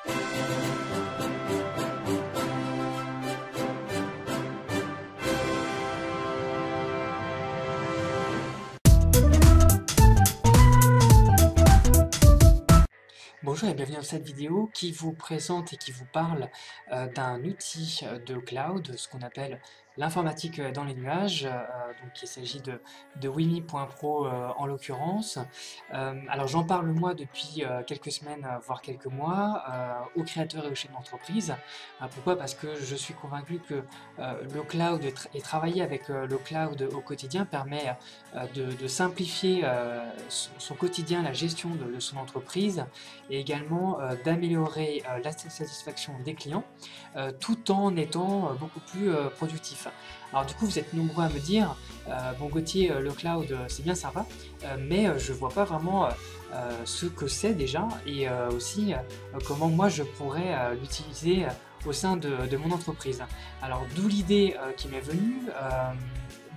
Bonjour et bienvenue dans cette vidéo qui vous présente et qui vous parle d'un outil de cloud, ce qu'on appelle l'informatique dans les nuages. Donc il s'agit de Wimi.pro en l'occurrence. Alors j'en parle moi depuis quelques semaines, voire quelques mois, aux créateurs et aux chefs d'entreprise. Pourquoi? Parce que je suis convaincu que le cloud et travailler avec le cloud au quotidien permet de simplifier son quotidien, la gestion de son entreprise, et également d'améliorer la satisfaction des clients tout en étant beaucoup plus productif. Alors du coup vous êtes nombreux à me dire bon Gauthier, le cloud c'est bien sympa, mais je vois pas vraiment ce que c'est déjà et aussi comment moi je pourrais l'utiliser au sein de mon entreprise. Alors d'où l'idée qui m'est venue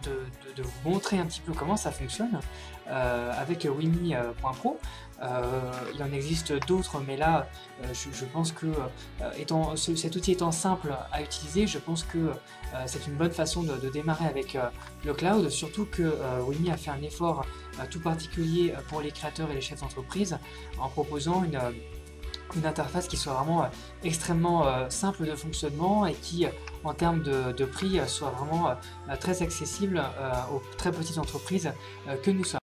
de vous montrer un petit peu comment ça fonctionne avec Wimi.pro. Il en existe d'autres, mais là je pense que cet outil étant simple à utiliser, je pense que c'est une bonne façon de démarrer avec le cloud, surtout que Wimi a fait un effort tout particulier pour les créateurs et les chefs d'entreprise en proposant une interface qui soit vraiment extrêmement simple de fonctionnement et qui, en termes de prix, soit vraiment très accessible aux très petites entreprises que nous sommes.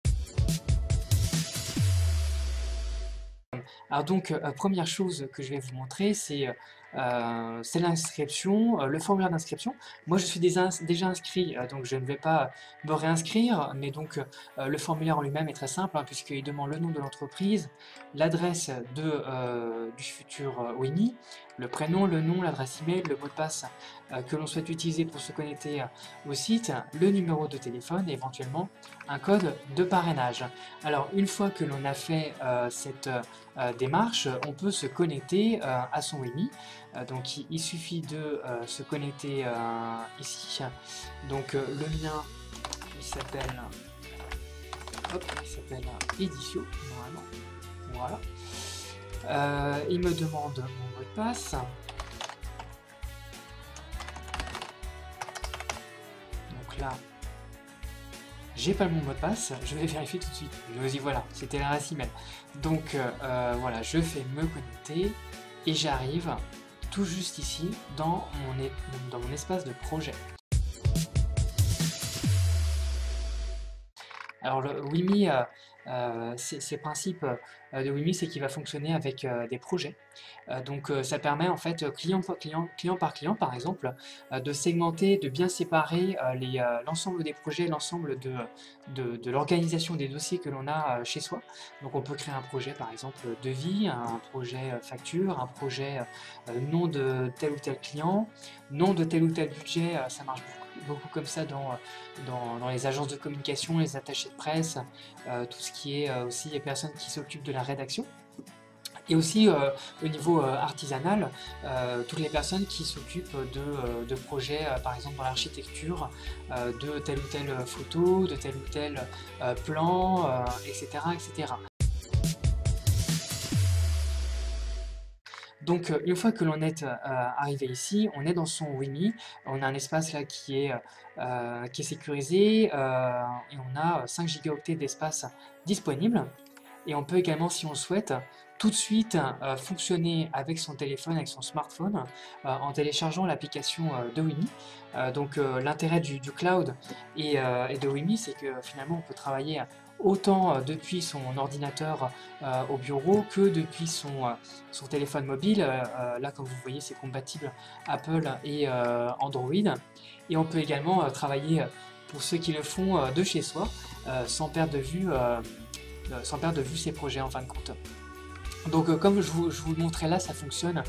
Alors donc, première chose que je vais vous montrer, c'est l'inscription, le formulaire d'inscription. Moi, je suis déjà inscrit, donc je ne vais pas me réinscrire, mais donc le formulaire en lui-même est très simple, hein, puisqu'il demande le nom de l'entreprise, l'adresse du futur Wimi, le prénom, le nom, l'adresse email, le mot de passe que l'on souhaite utiliser pour se connecter au site, le numéro de téléphone et éventuellement un code de parrainage. Alors, une fois que l'on a fait cette démarche, on peut se connecter à son Wimi. Donc il suffit de se connecter ici. Donc le mien, il s'appelle Edicio normalement. Voilà. Il me demande mon mot de passe. Donc là, j'ai pas le bon mot de passe, je vais vérifier tout de suite. Mais voilà, c'était l'adresse email. Donc voilà, je fais me connecter et j'arrive tout juste ici dans mon espace de projet. Alors le Wimi, ces principes de Wimi, c'est qu'il va fonctionner avec des projets. Donc ça permet en fait client par client par exemple de segmenter, de bien séparer l'ensemble des projets, l'ensemble de l'organisation des dossiers que l'on a chez soi. Donc on peut créer un projet par exemple devis, un projet facture, un projet nom de tel ou tel client, nom de tel ou tel budget, ça marche beaucoup comme ça dans les agences de communication, les attachés de presse, tout ce qui est aussi les personnes qui s'occupent de la rédaction. Et aussi au niveau artisanal, toutes les personnes qui s'occupent de projets, par exemple dans l'architecture, de telle ou telle photo, de tel ou tel plan, etc., etc. Donc une fois que l'on est arrivé ici, on est dans son Wimi, on a un espace là qui est sécurisé et on a 5 gigaoctets d'espace disponible. Et on peut également, si on le souhaite, tout de suite fonctionner avec son téléphone, avec son smartphone, en téléchargeant l'application de Wimi. Donc l'intérêt du cloud et de Wimi, c'est que finalement on peut travailler autant depuis son ordinateur au bureau que depuis son téléphone mobile. Là, comme vous voyez, c'est compatible Apple et Android. Et on peut également travailler, pour ceux qui le font de chez soi, sans perdre de vue ses projets en fin de compte. Donc comme je vous le montrais là, ça fonctionne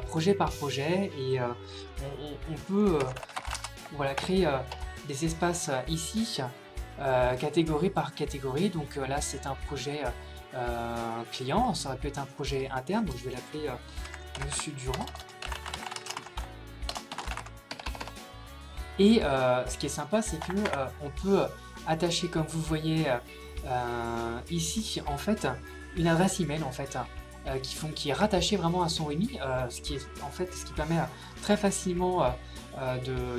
projet par projet et on peut voilà, créer des espaces ici, catégorie par catégorie. Donc là c'est un projet client, ça aurait pu être un projet interne, donc je vais l'appeler Monsieur Durand. Et ce qui est sympa, c'est que on peut attacher, comme vous voyez ici, en fait, une adresse email en fait. qui est rattaché vraiment à son WIMI, ce qui permet très facilement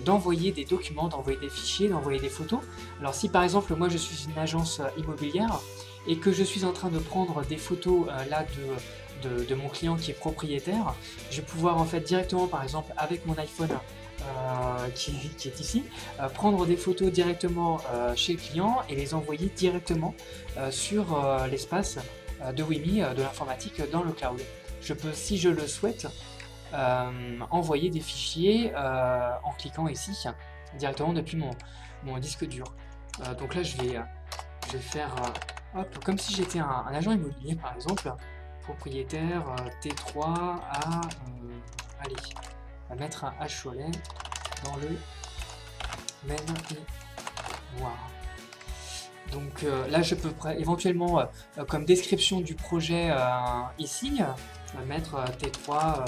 d'envoyer des documents, d'envoyer des fichiers, d'envoyer des photos. Alors si par exemple moi je suis une agence immobilière et que je suis en train de prendre des photos là de mon client qui est propriétaire, je vais pouvoir en fait directement par exemple avec mon iPhone qui est ici, prendre des photos directement chez le client et les envoyer directement sur l'espace de WIMI de l'informatique dans le cloud. Je peux, si je le souhaite, envoyer des fichiers en cliquant ici directement depuis mon disque dur. Donc là je vais faire hop, comme si j'étais un agent immobilier par exemple, propriétaire T3 à allez, on va mettre un H Cholet dans le Maine-et-Loire. Donc là je peux éventuellement comme description du projet ici mettre T3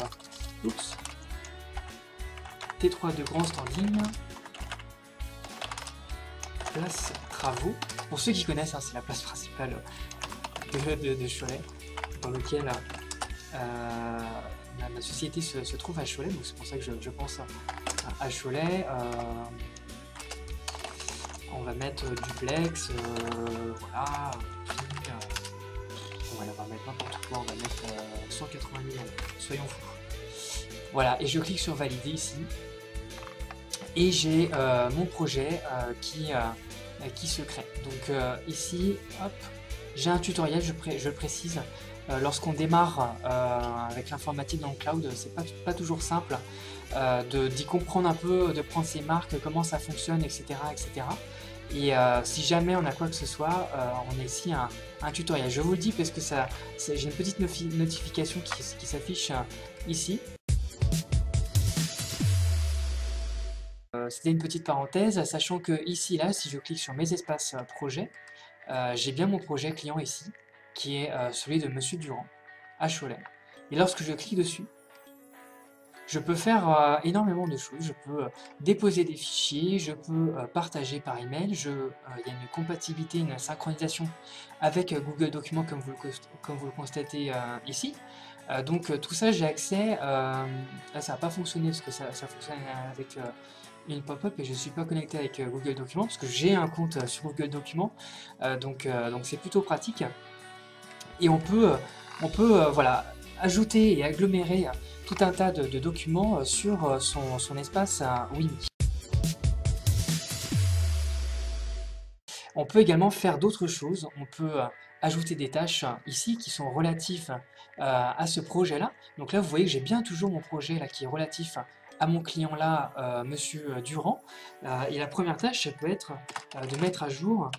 T3 de grand standing, place travaux. Pour ceux qui connaissent, hein, c'est la place principale de Cholet, dans lequel ma société se trouve à Cholet, donc c'est pour ça que je pense à Cholet. On va mettre duplex, voilà, on va mettre n'importe quoi, on va mettre 180 000, soyons fous. Voilà, et je clique sur valider ici, et j'ai mon projet qui se crée. Donc ici, hop, j'ai un tutoriel, je le précise. Lorsqu'on démarre avec l'informatique dans le cloud, c'est pas toujours simple d'y comprendre un peu, de prendre ses marques, comment ça fonctionne, etc. etc. Et si jamais on a quoi que ce soit, on a ici un tutoriel. Je vous le dis parce que j'ai une petite notification qui s'affiche ici. C'était une petite parenthèse, sachant que ici, là, si je clique sur mes espaces projets, j'ai bien mon projet client ici, qui est celui de Monsieur Durand, à Cholet. Et lorsque je clique dessus, je peux faire énormément de choses. Je peux déposer des fichiers, je peux partager par email, il y a une compatibilité, une synchronisation avec Google Documents comme vous le constatez ici. Donc tout ça, j'ai accès. Là, ça n'a pas fonctionné parce que ça fonctionne avec une pop-up et je ne suis pas connecté avec Google Documents parce que j'ai un compte sur Google Documents. Donc c'est plutôt pratique. Et on peut voilà, ajouter et agglomérer tout un tas de documents sur son espace WIMI. On peut également faire d'autres choses. On peut ajouter des tâches ici qui sont relatives à ce projet-là. Donc là, vous voyez que j'ai bien toujours mon projet là qui est relatif à mon client là, Monsieur Durand. Et la première tâche, ça peut être de mettre à jour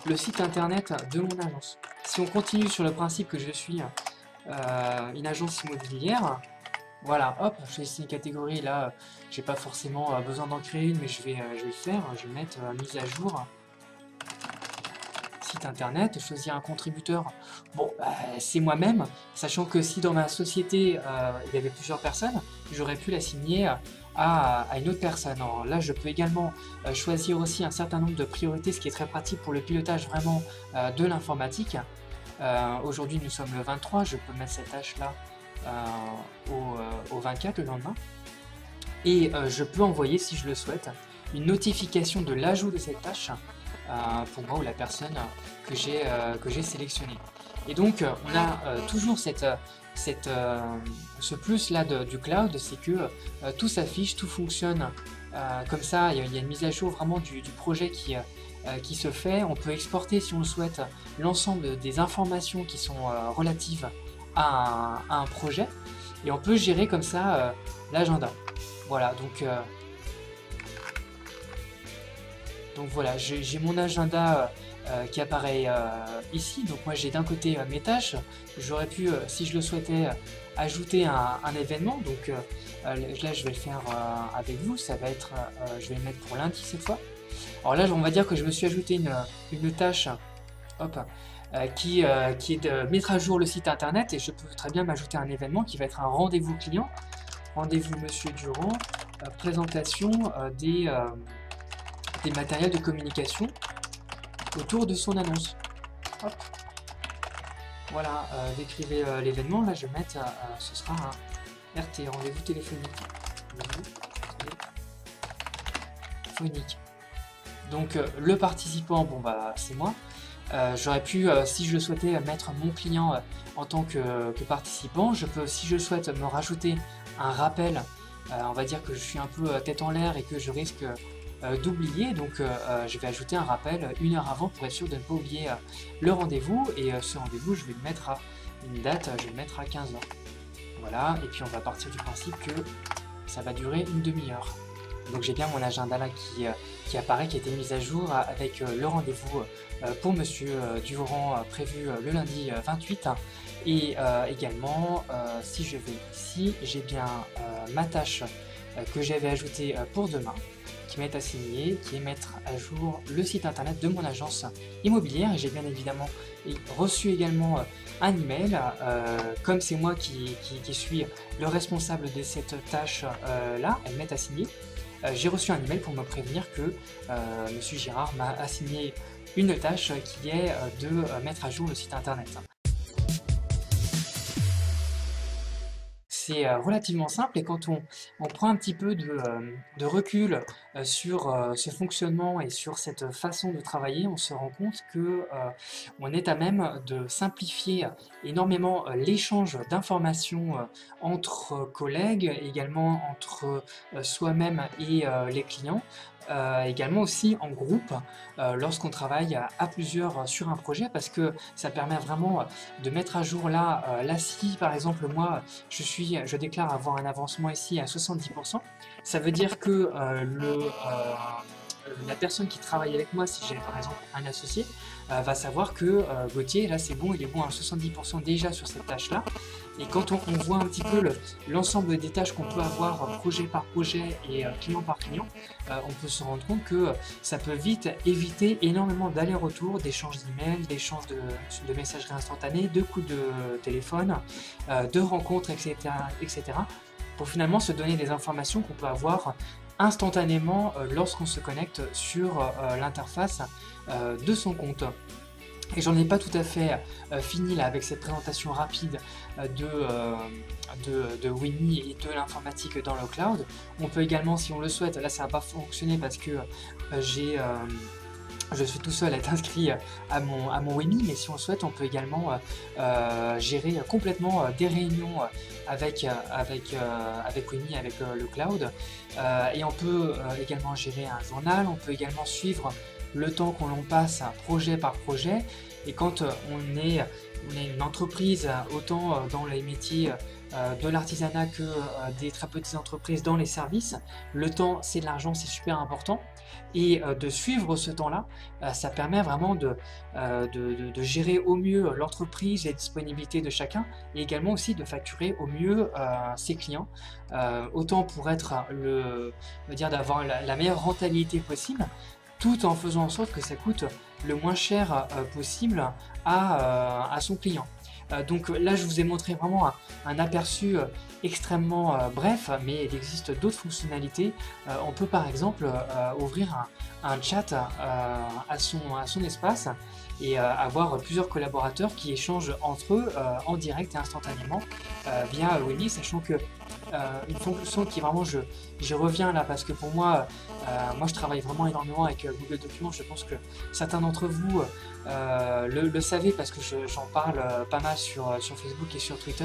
le site internet de mon agence. Si on continue sur le principe que je suis une agence immobilière, voilà, hop, je choisis une catégorie, là, j'ai pas forcément besoin d'en créer une, mais je vais le faire, je vais mettre mise à jour, site internet, choisir un contributeur, bon, c'est moi-même, sachant que si dans ma société, il y avait plusieurs personnes, j'aurais pu l'assigner à une autre personne. Alors là, je peux également choisir aussi un certain nombre de priorités, ce qui est très pratique pour le pilotage vraiment de l'informatique. Aujourd'hui, nous sommes le 23, je peux mettre cette tâche-là au 24, le lendemain. Et je peux envoyer, si je le souhaite, une notification de l'ajout de cette tâche pour moi ou la personne que j'ai sélectionnée. Et donc, on a toujours ce plus-là du cloud, c'est que tout s'affiche, tout fonctionne comme ça. Il y a une mise à jour vraiment du projet qui se fait. On peut exporter, si on le souhaite, l'ensemble des informations qui sont relatives à un projet. Et on peut gérer comme ça l'agenda. Voilà, donc voilà, j'ai mon agenda qui apparaît ici. Donc moi j'ai d'un côté mes tâches. J'aurais pu, si je le souhaitais, ajouter un événement. Donc là je vais le faire avec vous. Ça va être, je vais le mettre pour lundi cette fois. Alors là on va dire que je me suis ajouté une tâche, hop, qui est de mettre à jour le site internet, et je peux très bien m'ajouter un événement qui va être un rendez-vous client. Rendez-vous Monsieur Durand, présentation des matériels de communication autour de son annonce. Hop. Voilà, décrivez l'événement. Là, je vais mettre, ce sera un RT, rendez-vous téléphonique. Téléphonique. Donc, le participant, bon bah, c'est moi. J'aurais pu, si je le souhaitais, mettre mon client en tant que participant. Je peux, si je le souhaite, me rajouter un rappel. On va dire que je suis un peu tête en l'air et que je risque d'oublier, donc je vais ajouter un rappel 1 heure avant pour être sûr de ne pas oublier le rendez-vous, et ce rendez-vous je vais le mettre à une date, je vais le mettre à 15 h. Voilà, et puis on va partir du principe que ça va durer une demi-heure. Donc j'ai bien mon agenda là qui apparaît, qui a été mis à jour avec le rendez-vous pour Monsieur Durand prévu le lundi 28. Et également, si je vais ici, j'ai bien ma tâche que j'avais ajoutée pour demain, qui m'est assignée, qui est mettre à jour le site internet de mon agence immobilière. Et j'ai bien évidemment reçu également un email, comme c'est moi qui suis le responsable de cette tâche là, elle m'est assignée. J'ai reçu un email pour me prévenir que Monsieur Girard m'a assigné une tâche qui est de mettre à jour le site internet. C'est relativement simple, et quand on prend un petit peu de recul sur ce fonctionnement et sur cette façon de travailler, on se rend compte que on est à même de simplifier énormément l'échange d'informations entre collègues, également entre soi-même et les clients. Également aussi en groupe lorsqu'on travaille à plusieurs sur un projet, parce que ça permet vraiment de mettre à jour là, si par exemple moi je déclare avoir un avancement ici à 70%, ça veut dire que la personne qui travaille avec moi, si j'ai par exemple un associé, va savoir que Gauthier, là c'est bon, il est bon à 70% déjà sur cette tâche-là. Et quand on voit un petit peu l'ensemble des tâches qu'on peut avoir projet par projet et client par client, on peut se rendre compte que ça peut vite éviter énormément d'allers-retours, d'échanges d'emails, d'échanges de messagerie instantanée, de coups de téléphone, de rencontres, etc., pour finalement se donner des informations qu'on peut avoir instantanément lorsqu'on se connecte sur l'interface de son compte. Et j'en ai pas tout à fait fini là avec cette présentation rapide de Winnie et de l'informatique dans le cloud. On peut également, si on le souhaite, là ça va pas fonctionner parce que je suis tout seul à être inscrit à mon Winnie, mais si on le souhaite, on peut également gérer complètement des réunions avec Winnie, avec le cloud. Et on peut également gérer un journal, on peut également suivre le temps qu'on l'on passe projet par projet. Et quand on est une entreprise, autant dans les métiers de l'artisanat que des très petites entreprises dans les services, le temps c'est de l'argent, c'est super important. Et de suivre ce temps-là, ça permet vraiment de gérer au mieux l'entreprise, les disponibilités de chacun, et également aussi de facturer au mieux ses clients, autant pour être d'avoir la meilleure rentabilité possible, tout en faisant en sorte que ça coûte le moins cher possible à son client. Donc là, je vous ai montré vraiment un aperçu extrêmement bref, mais il existe d'autres fonctionnalités. On peut par exemple ouvrir un chat à son espace et avoir plusieurs collaborateurs qui échangent entre eux en direct et instantanément via Winnie, sachant que une fonction qui vraiment, je reviens là parce que pour moi, moi je travaille vraiment énormément avec Google Documents. Je pense que certains d'entre vous le savez parce que j'en parle pas mal sur Facebook et sur Twitter.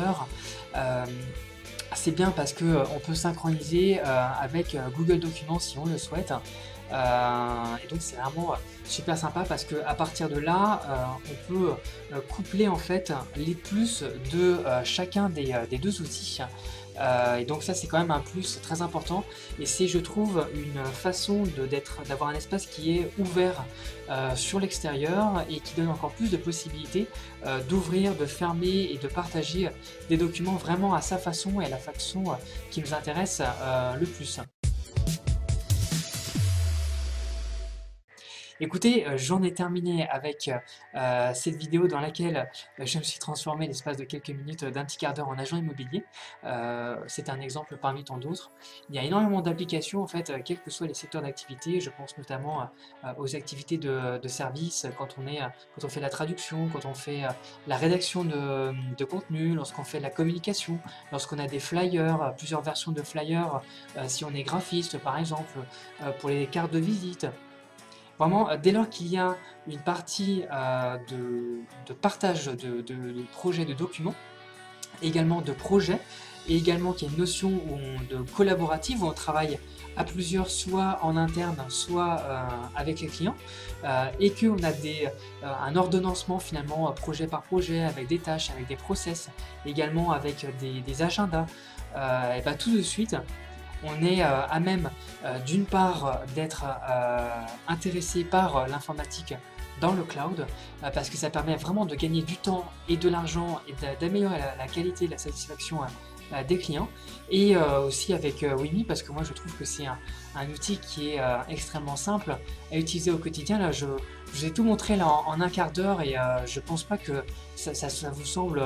C'est bien parce que on peut synchroniser avec Google Documents si on le souhaite. Et donc c'est vraiment super sympa parce que à partir de là, on peut coupler en fait les plus de chacun des deux outils. Et donc ça c'est quand même un plus très important, et c'est, je trouve, une façon d'avoir un espace qui est ouvert sur l'extérieur et qui donne encore plus de possibilités d'ouvrir, de fermer et de partager des documents vraiment à sa façon et à la façon qui nous intéresse le plus. Écoutez, j'en ai terminé avec cette vidéo dans laquelle je me suis transformé l'espace de quelques minutes d'un petit quart d'heure en agent immobilier. C'est un exemple parmi tant d'autres. Il y a énormément d'applications en fait, quels que soient les secteurs d'activité. Je pense notamment aux activités de service quand on fait la traduction, quand on fait la rédaction de contenu, lorsqu'on fait de la communication, lorsqu'on a des flyers, plusieurs versions de flyers, si on est graphiste par exemple, pour les cartes de visite. Vraiment, dès lors qu'il y a une partie de partage de projets, de documents, également de projets, et également qu'il y a une notion de collaborative où on travaille à plusieurs, soit en interne, soit avec les clients, et qu'on a un ordonnancement finalement projet par projet, avec des tâches, avec des process, également avec des agendas, et bien tout de suite, on est à même d'une part d'être intéressé par l'informatique dans le cloud, parce que ça permet vraiment de gagner du temps et de l'argent et d'améliorer la qualité et la satisfaction des clients, et aussi avec Wimi, parce que moi je trouve que c'est un outil qui est extrêmement simple à utiliser au quotidien. Là, je vous ai tout montré là, en un quart d'heure, et je pense pas que ça vous semble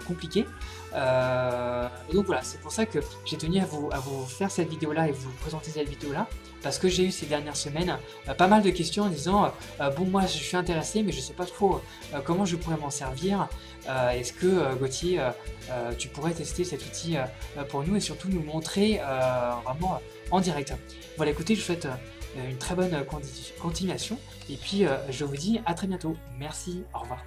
compliqué. Et donc voilà, c'est pour ça que j'ai tenu à vous faire cette vidéo là et vous présenter cette vidéo là, parce que j'ai eu ces dernières semaines pas mal de questions en disant bon, moi je suis intéressé mais je sais pas trop comment je pourrais m'en servir. Est-ce que Gauthier, tu pourrais tester cet outil pour nous et surtout nous montrer vraiment en direct. Voilà, écoutez, je vous souhaite une très bonne continuation, et puis je vous dis à très bientôt. Merci, au revoir.